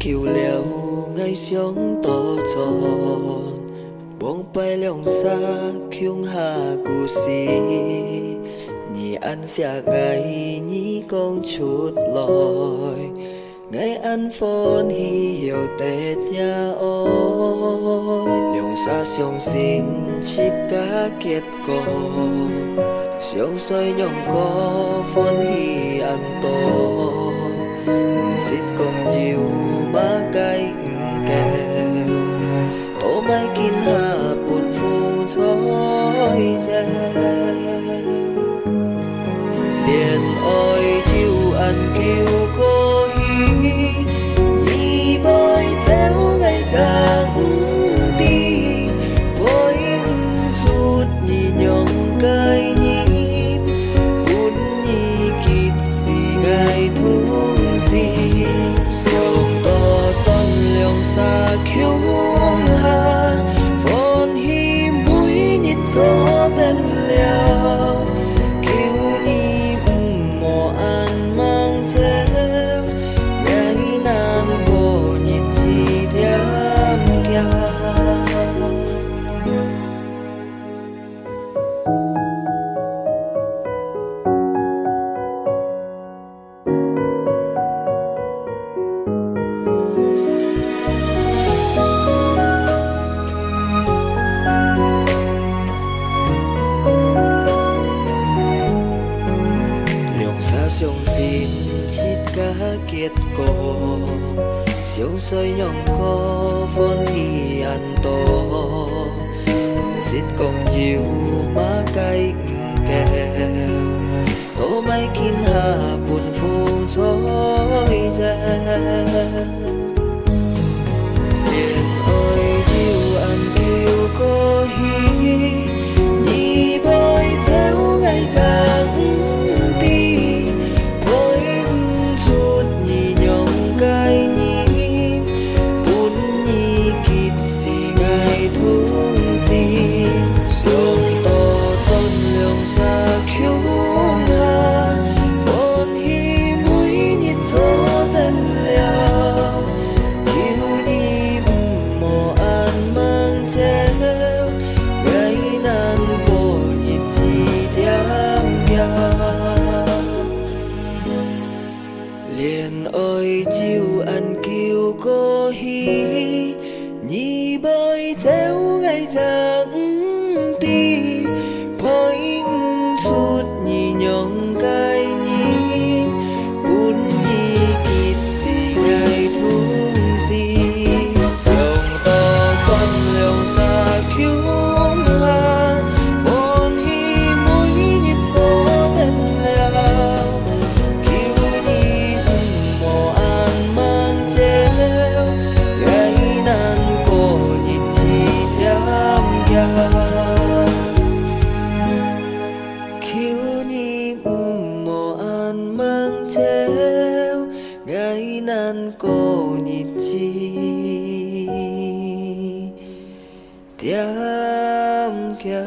求了愛上多錯，忘敗兩沙恐下故事，你按下愛你講出來，愛按歡喜又得也愛，兩沙相信切假結果，相隨讓個歡喜按多。Xít con chiều má cái kèo tổ máy kín hạ buồn phu chói che liền ôi thiêu ăn kêu cô hi nhị bơi chéo ngày chẳng đi với chút nhị nhong cái nhìn buồn nhị kịt xì ngày thu sông to chân lượng xa khiếu hà vốn hi mũi nhịp gió tên leo kêu đi mùa ăn mang theo ngày nan cô nhịp chi theo kia相信切假結果，相隨讓個歡喜按多，舌講要馬雞唔叫，都咪見下半副彩隻，連愛要按叫個喜，二輩走ngày chẳng liền ơi chiều ăn kêu cô hi nhị bơi chéo ngày chẳng đi với chút nhị nhong cái nhìn buồn nhị kịt xì ngày thung gì sông to chân liều xa khiếu hà vốn hi mũi nhịp gió tên leo khiếu ni mùa an mang theo ngày nan cô nhịp chi tiêm kia